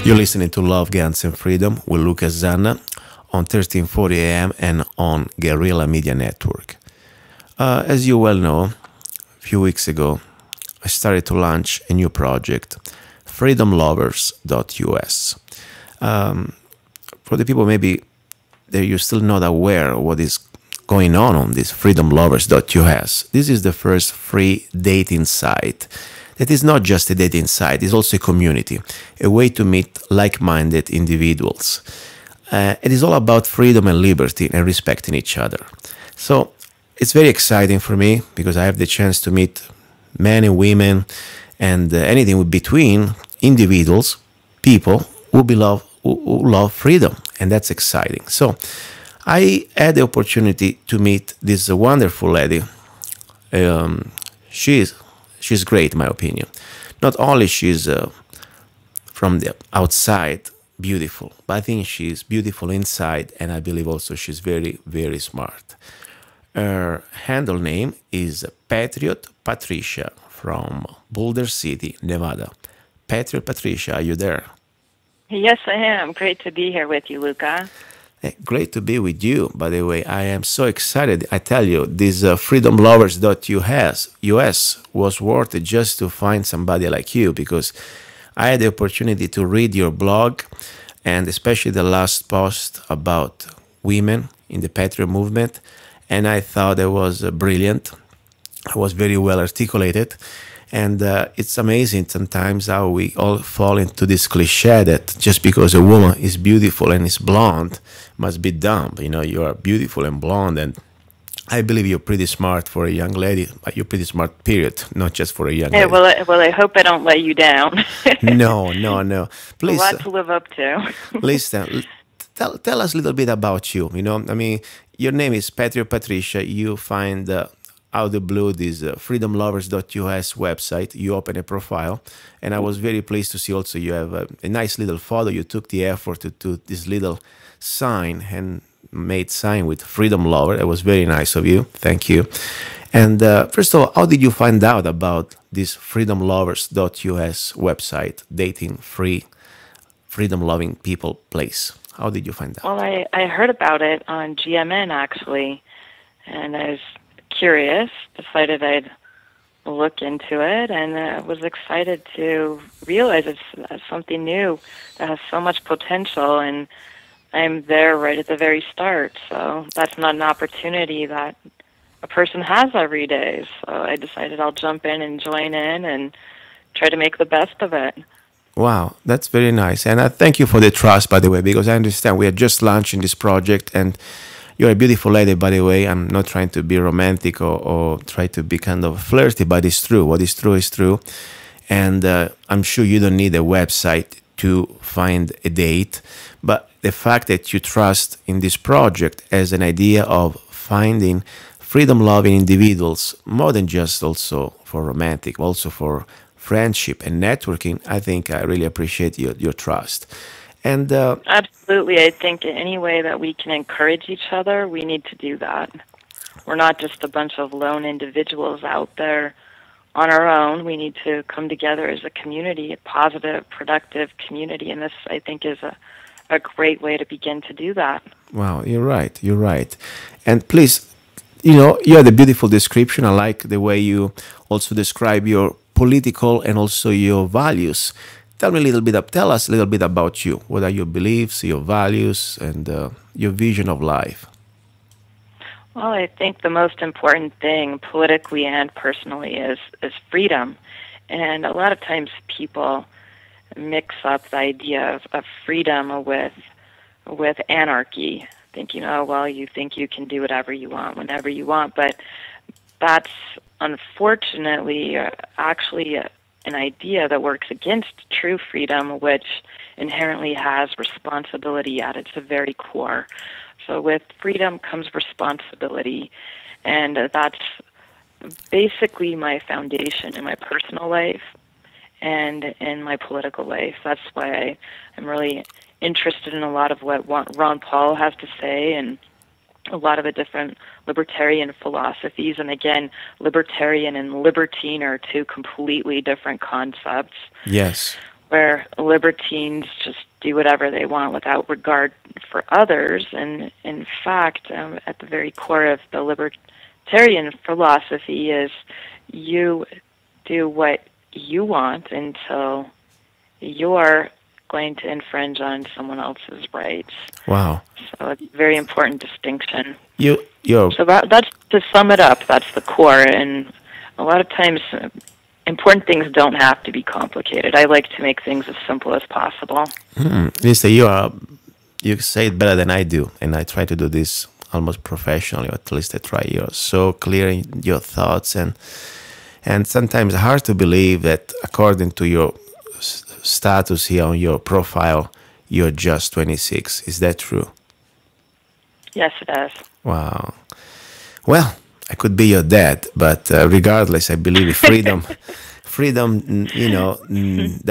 You're listening to Love, Guns, and Freedom with Lucas Zanna on 1340 AM and on Guerrilla Media Network. As you well know, a few weeks ago, I started to launch a new project, freedomlovers.us. For the people maybe that you're still not aware of what is going on this freedomlovers.us, this is the first free dating site. That is not just a dating site, it's also a community, a way to meet like-minded individuals. It is all about freedom and liberty and respecting each other. So it's very exciting for me because I have the chance to meet men and women and anything in between individuals, people who love freedom, and that's exciting. So I had the opportunity to meet this wonderful lady. She's great, in my opinion. Not only she's from the outside beautiful, but I think she's beautiful inside, and I believe also she's very, very smart. Her handle name is Patriot Patricia from Boulder City, Nevada. Patriot Patricia, are you there? Yes, I am. Great to be here with you, Luca. Great to be with you, by the way. I am so excited. I tell you, this freedomlovers.us was worth it just to find somebody like you, because I had the opportunity to read your blog, and especially the last post about women in the Patriot movement, and I thought it was brilliant. It was very well articulated. And it's amazing sometimes how we all fall into this cliche that just because a woman is beautiful and is blonde must be dumb. You know, you are beautiful and blonde, and I believe you're pretty smart for a young lady. You're pretty smart, period, not just for a young lady. Well, I hope I don't let you down. No. Please, a lot to live up to. Listen, tell us a little bit about you. You know, I mean, your name is Patriot Patricia. You find out of the blue this freedomlovers.us website. You open a profile, and I was very pleased to see also you have a nice little photo. You took the effort to do this little sign, handmade sign with Freedom Lover. It was very nice of you. Thank you. And first of all, how did you find out about this freedomlovers.us website, dating free, freedom-loving people place? How did you find out? Well, I heard about it on GMN, actually, and I was curious, decided I'd look into it, and was excited to realize it's something new that has so much potential, and I'm there right at the very start. So that's not an opportunity that a person has every day. So I decided I'll jump in and join in and try to make the best of it. Wow, that's very nice. And I thank you for the trust, by the way, because I understand we are just launching this project, and you're a beautiful lady, by the way. I'm not trying to be romantic or try to be kind of flirty, but it's true. What is true is true. And I'm sure you don't need a website to find a date. But the fact that you trust in this project as an idea of finding freedom-loving individuals, more than just also for romantic, also for friendship and networking, I think I really appreciate your trust. And absolutely, I think any way that we can encourage each other, we need to do that. We're not just a bunch of lone individuals out there on our own. We need to come together as a community, a positive, productive community, and this, I think, is a great way to begin to do that. Wow, you're right. And please, you had a beautiful description. I like the way you also describe your political and also your values. Tell us a little bit about you. What are your beliefs, your values, and your vision of life? Well, I think the most important thing, politically and personally, is freedom. And a lot of times people mix up the idea of freedom with anarchy, thinking, oh, well, you think you can do whatever you want, whenever you want. But that's unfortunately actually an idea that works against true freedom, which inherently has responsibility at its very core. So with freedom comes responsibility, and that's basically my foundation in my personal life and in my political life. That's why I'm really interested in a lot of what Ron Paul has to say, and a lot of the different libertarian philosophies. And again, libertarian and libertine are two completely different concepts. Yes. where libertines just do whatever they want without regard for others. And in fact, at the very core of the libertarian philosophy is you do what you want until you're going to infringe on someone else's rights. Wow. So it's a very important distinction. You're So that's, to sum it up, that's the core. And a lot of times, important things don't have to be complicated. I like to make things as simple as possible. Lisa, you say it better than I do, and I try to do this almost professionally, or at least I try. You're so clear in your thoughts, and sometimes hard to believe that according to your status here on your profile, you're just 26. Is that true? Yes, it is. Wow. Well, I could be your dad, but regardless, I believe freedom,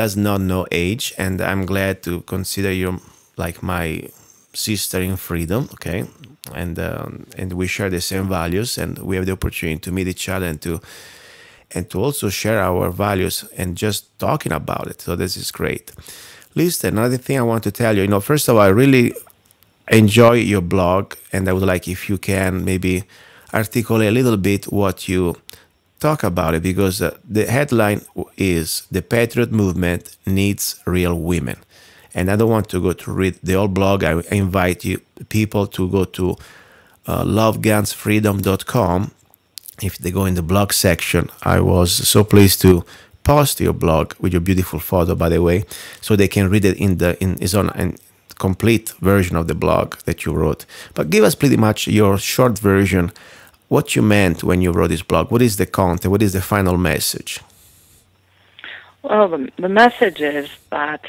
does not know age, and I'm glad to consider you like my sister in freedom. Okay, and we share the same values, and we have the opportunity to meet each other and to also share our values and just talking about it. So this is great. Listen, another thing I want to tell you, first of all, I really enjoy your blog, and I would like if you can maybe articulate a little bit what you talk about it, because the headline is "The Patriot Movement Needs Real Women." And I don't want to go to read the whole blog. I invite people to go to lovegunsfreedom.com. If they go in the blog section, I was so pleased to post your blog with your beautiful photo, by the way, so they can read it it's on a complete version of the blog that you wrote. But give us pretty much your short version, what you meant when you wrote this blog. What is the content? What is the final message? Well, the message is that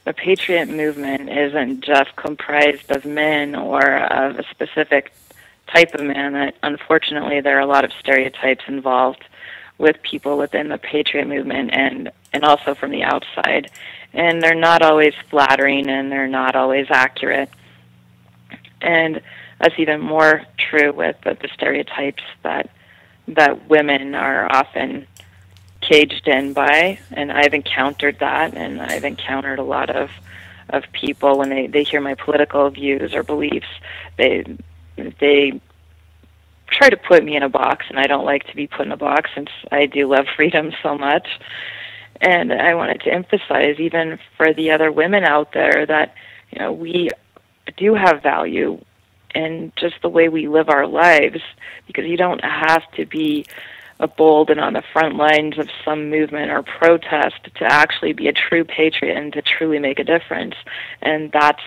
the Patriot movement isn't just comprised of men or of a specific type of man. That unfortunately, there are a lot of stereotypes involved with people within the Patriot movement and also from the outside. And they're not always flattering, and they're not always accurate. And that's even more true with the stereotypes that women are often caged in by. And I've encountered that, and I've encountered a lot of people when they hear my political views or beliefs, they try to put me in a box, and I don't like to be put in a box since I do love freedom so much. And I wanted to emphasize, even for the other women out there, that we do have value in just the way we live our lives, because you don't have to be bold and on the front lines of some movement or protest to actually be a true patriot and to truly make a difference. And that's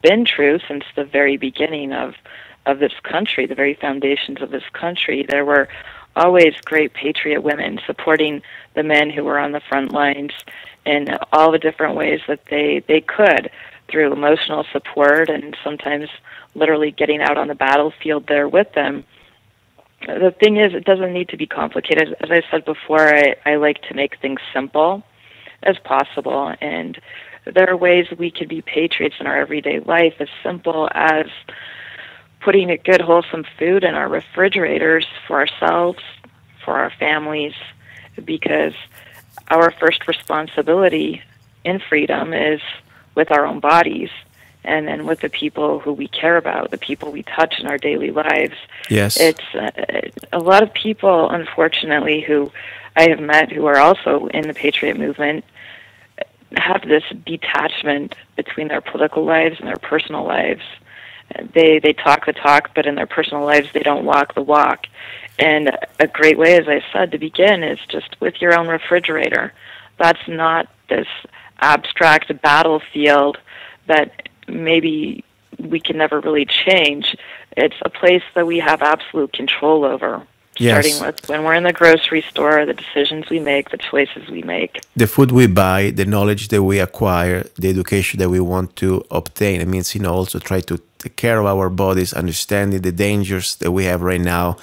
been true since the very beginning of this country, the very foundations of this country. There were always great patriot women supporting the men who were on the front lines in all the different ways that they could, through emotional support and sometimes literally getting out on the battlefield there with them. The thing is, it doesn't need to be complicated. As I said before, I like to make things simple as possible, and there are ways we can be patriots in our everyday life, as simple as putting a good, wholesome food in our refrigerators for ourselves, for our families, because our first responsibility in freedom is with our own bodies, and then with the people who we care about, the people we touch in our daily lives. Yes. It's a lot of people, unfortunately, who I have met who are also in the Patriot movement have this detachment between their political lives and their personal lives. They talk the talk, but in their personal lives they don't walk the walk. And a great way, as I said, to begin is just with your own refrigerator. That's not this abstract battlefield that maybe we can never really change. It's a place that we have absolute control over. Yes. Starting with when we're in the grocery store, the decisions we make, the choices we make. The food we buy, the knowledge that we acquire, the education that we want to obtain. It means, also try to take care of our bodies, understanding the dangers that we have right now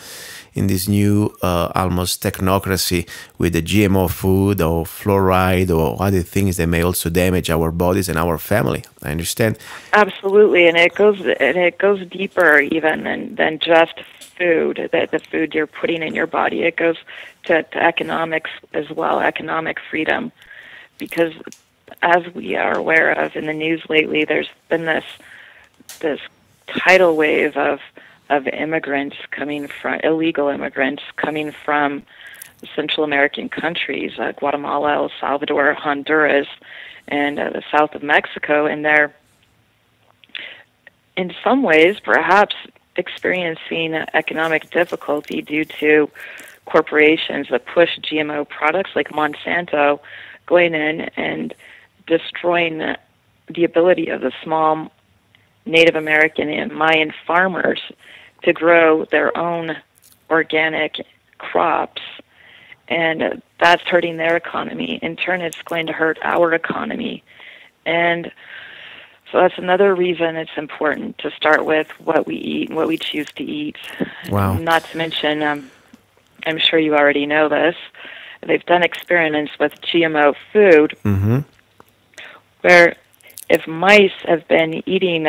in this new almost technocracy with the GMO food or fluoride or other things that may also damage our bodies and our family. I understand. Absolutely, and it goes deeper even than just food, the food you're putting in your body. It goes to economics as well, economic freedom, because as we are aware of in the news lately, there's been this tidal wave of immigrants coming from illegal immigrants coming from Central American countries, Guatemala, El Salvador, Honduras, and the south of Mexico, and they're in some ways perhaps experiencing economic difficulty due to corporations that push GMO products like Monsanto going in and destroying the ability of the small Native American and Mayan farmers to grow their own organic crops. And that's hurting their economy. In turn, it's going to hurt our economy. And so that's another reason it's important to start with what we eat and what we choose to eat. Wow. Not to mention, I'm sure you already know this, they've done experiments with GMO food where if mice have been eating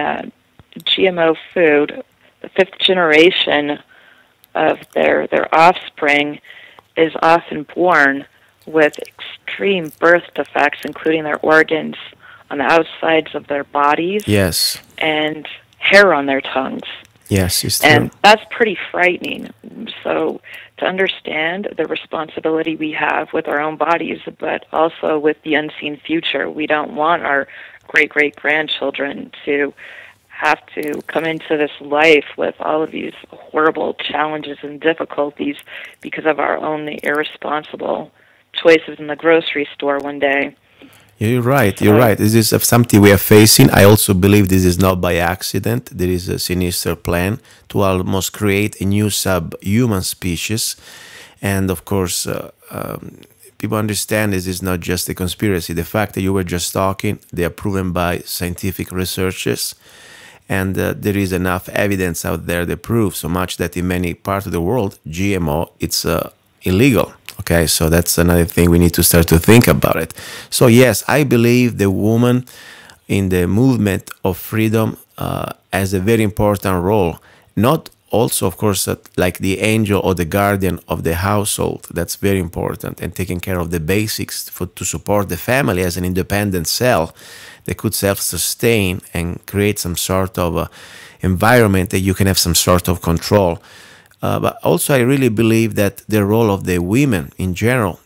GMO food, the fifth generation of their offspring is often born with extreme birth defects, including their organs on the outsides of their bodies. Yes. And hair on their tongues. Yes, it's true. And that's pretty frightening. So to understand the responsibility we have with our own bodies, but also with the unseen future, we don't want our great-great-grandchildren to have to come into this life with all of these horrible challenges and difficulties because of our own irresponsible choices in the grocery store one day. You're right. You're right. This is something we are facing. I also believe this is not by accident. There is a sinister plan to almost create a new subhuman species. And of course, people understand this is not just a conspiracy. The fact that you were just talking, they are proven by scientific researchers. And there is enough evidence out there that proves so much that in many parts of the world, GMO, it's illegal. Okay, so that's another thing we need to start to think about it. So yes, I believe the woman in the movement of freedom has a very important role. Not also, of course, like the angel or the guardian of the household. That's very important, and taking care of the basics to support the family as an independent cell that could self-sustain and create some sort of environment that you can have some sort of control. But also I really believe that the role of the women in general,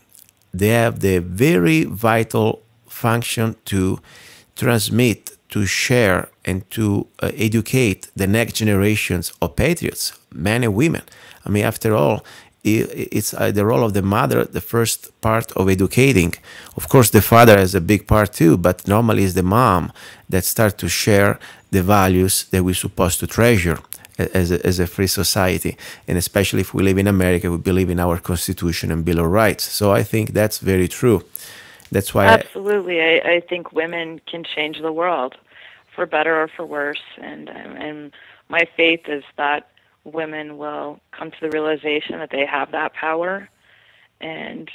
they have the very vital function to transmit, to share, and to educate the next generations of patriots, men and women. I mean, after all, it's the role of the mother, the first part of educating. Of course, the father has a big part too, but normally it's the mom that starts to share the values that we're supposed to treasure as a free society. And especially if we live in America, we believe in our Constitution and Bill of Rights. So I think that's very true. That's why absolutely. I think women can change the world for better or for worse. And my faith is that women will come to the realization that they have that power and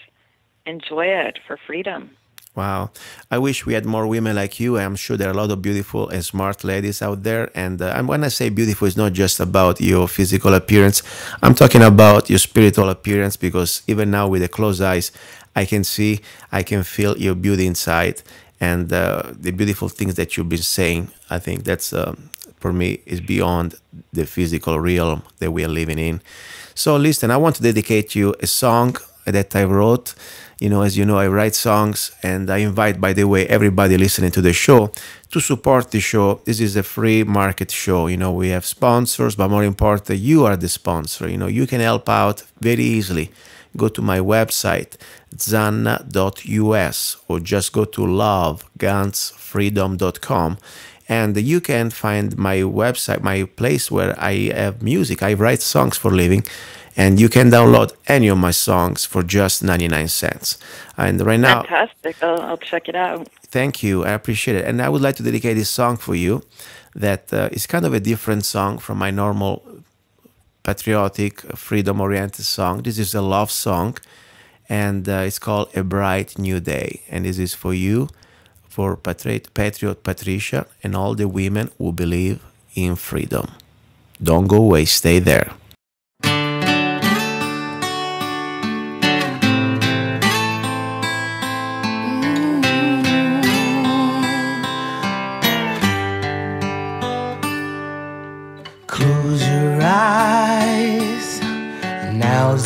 enjoy it for freedom. Wow. I wish we had more women like you. I'm sure there are a lot of beautiful and smart ladies out there. And when I say beautiful, it's not just about your physical appearance. I'm talking about your spiritual appearance, because even now with the closed eyes, I can see, I can feel your beauty inside, and the beautiful things that you've been saying. I think that's, for me, is beyond the physical realm that we are living in. So listen, I want to dedicate you a song that I wrote. You know, as you know, I write songs, and I invite, by the way, everybody listening to the show to support the show. This is a free market show. You know, we have sponsors, but more important, you are the sponsor. You know, you can help out very easily. Go to my website, zanna.us, or just go to lovegunsfreedom.com. And you can find my website, my place where I have music. I write songs for a living. And you can download any of my songs for just 99 cents. And right now... Fantastic. I'll check it out. Thank you. I appreciate it. And I would like to dedicate this song for you that is kind of a different song from my normal patriotic, freedom-oriented song. This is a love song, and it's called A Bright New Day. And this is for you, for Patriot Patricia, and all the women who believe in freedom. Don't go away. Stay there.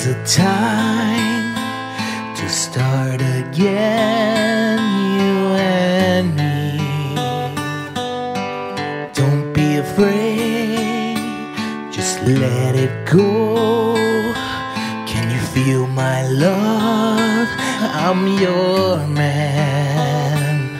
is a time to start again, you and me. Don't be afraid, just let it go. Can you feel my love? I'm your man.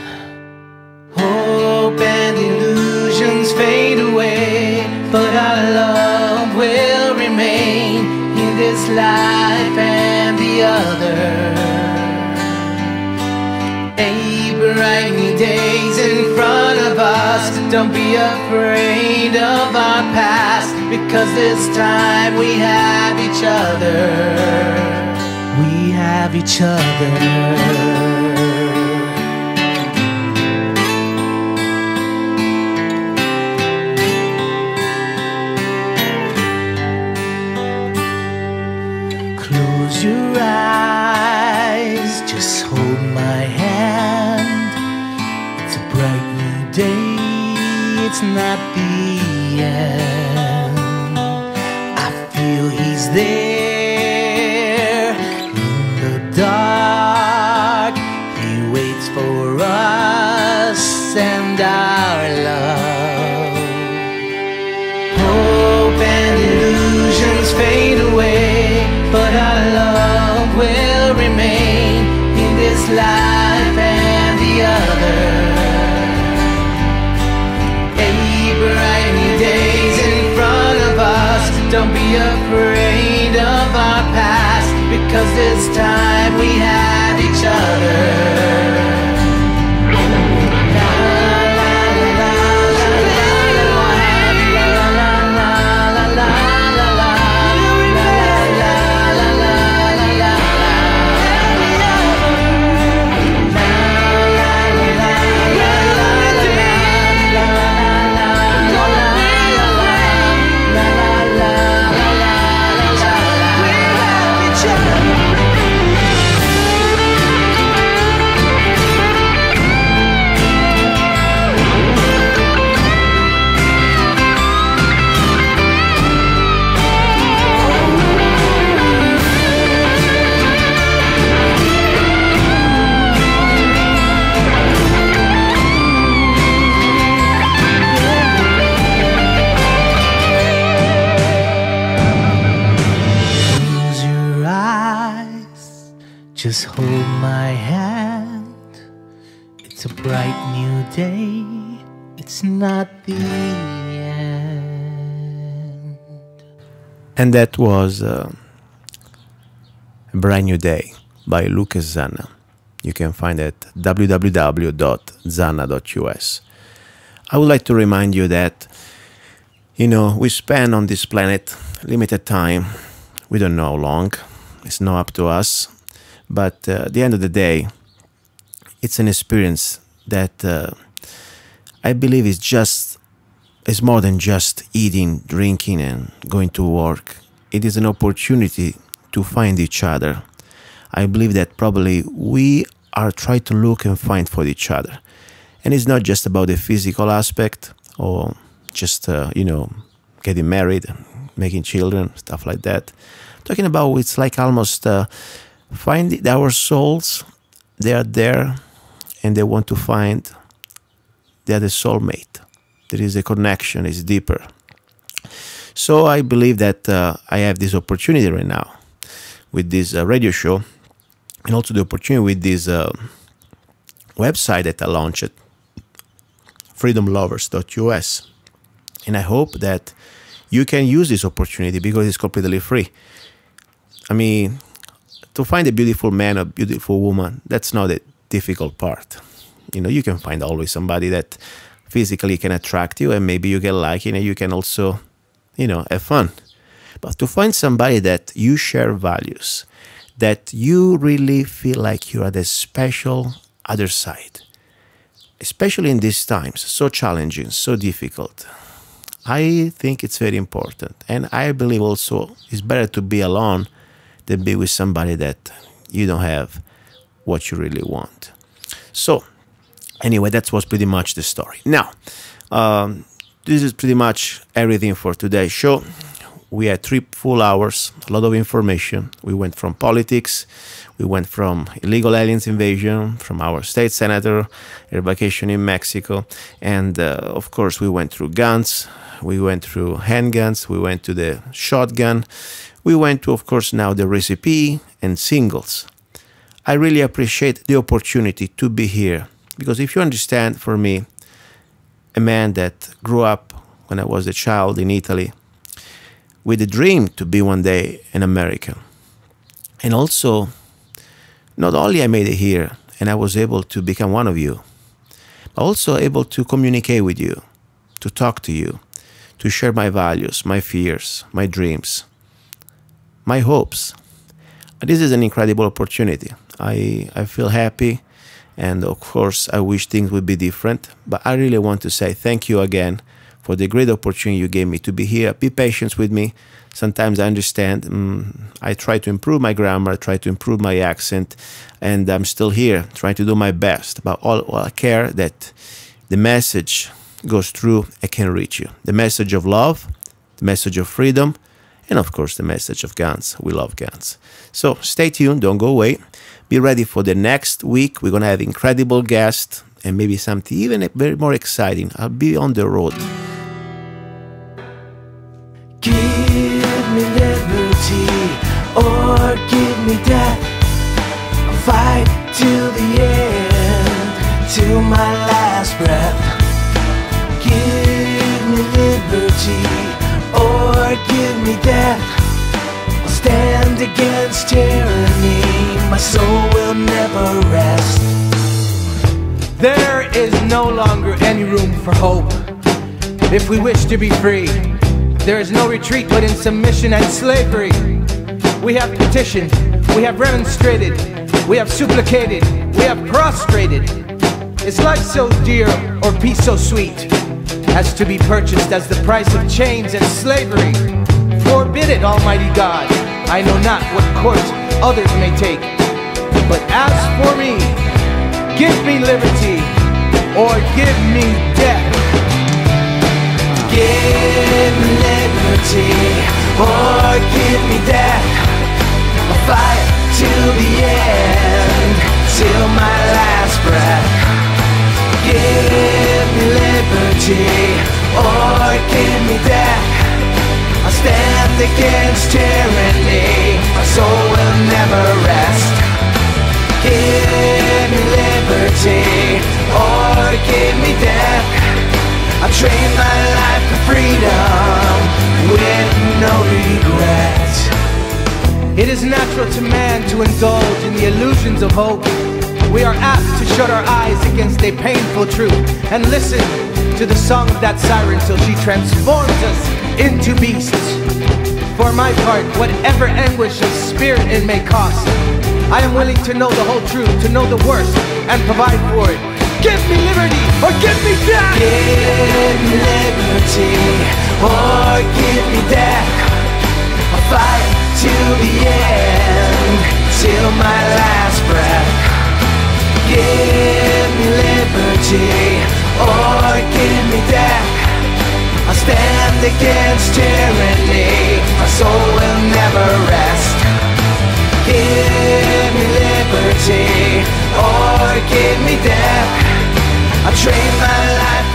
Hope and illusions fade away, but our love will remain in this life and the other. A bright new days in front of us. Don't be afraid of our past, because this time we have each other. We have each other. Close your eyes, just hold my hand. It's a bright new day, it's not the end. I feel he's there in the dark. He waits for us and our love. Hope and illusions fade away, but our love will remain in this life and the other. A bright new days in front of us. Don't be afraid of our past, because this time we have each other. Just hold my hand. It's a bright new day, it's not the end. And that was A Brand New Day by Lucas Zanna. You can find it at www.zanna.us. I would like to remind you that, we spend on this planet limited time. We don't know how long. It's not up to us. But at the end of the day, it's an experience that I believe is more than just eating, drinking, and going to work. It is an opportunity to find each other. I believe that probably we are trying to look and find for each other. And it's not just about the physical aspect or just, getting married, making children, stuff like that. Talking about it's like almost... find our souls, they are there, and they want to find the other soulmate. There is a connection, it's deeper. So I believe that I have this opportunity right now with this radio show, and also the opportunity with this website that I launched, freedomlovers.us. And I hope that you can use this opportunity because it's completely free. I mean, to find a beautiful man or beautiful woman, that's not a difficult part. You can find always somebody that physically can attract you, and maybe you get lucky and you can also, have fun. But to find somebody that you share values, that you really feel like you are the special other side, especially in these times, so challenging, so difficult, I think it's very important. And I believe also it's better to be alone than be with somebody that you don't have what you really want. So, anyway, that was pretty much the story. Now, this is pretty much everything for today's show. we had 3 full hours, a lot of information. We went from politics, we went from illegal aliens invasion, from our state senator, a vacation in Mexico, and of course we went through guns, we went through handguns, we went to the shotgun, we went to, of course, now the recipe and singles. I really appreciate the opportunity to be here, because if you understand, for me, a man that grew up when I was a child in Italy, with a dream to be one day an American. And also, not only I made it here and I was able to become one of you, but also able to communicate with you, to talk to you, to share my values, my fears, my dreams, my hopes. This is an incredible opportunity. I feel happy, and of course I wish things would be different, but I really want to say thank you again for the great opportunity you gave me to be here. Be patient with me. Sometimes I understand. I try to improve my grammar, I try to improve my accent, and I'm still here trying to do my best. But all I care that the message goes through and can reach you. The message of love, the message of freedom, and of course the message of guns. We love guns. So stay tuned, don't go away. Be ready for the next week. We're going to have incredible guests and maybe something even very more exciting. I'll be on the road. Give me liberty or give me death. I'll fight till the end, till my last breath. Give me liberty or give me death. I'll stand against tyranny. My soul will never rest. There is no longer any room for hope. If we wish to be free, there is no retreat but in submission and slavery. We have petitioned, we have remonstrated, we have supplicated, we have prostrated. Is life so dear or peace so sweet as to be purchased as the price of chains and slavery? Forbid it, Almighty God. I know not what course others may take, but as for me, give me liberty or give me death. Give me liberty or give me death. I'll fight till the end, till my last breath. Give me liberty or give me death. I'll stand against tyranny. My soul will never rest. Give me liberty or give me death. I trade my life for freedom with no regret. It is natural to man to indulge in the illusions of hope. We are apt to shut our eyes against a painful truth and listen to the song of that siren till she transforms us into beasts. For my part, whatever anguish of spirit it may cost, I am willing to know the whole truth, to know the worst, and provide for it. Give me liberty or give me death. Give me liberty or give me death. I'll fight till the end, till my last breath. Give me liberty or give me death. I'll stand against tyranny. My soul will never rest. Give me liberty or give me death. I trade my life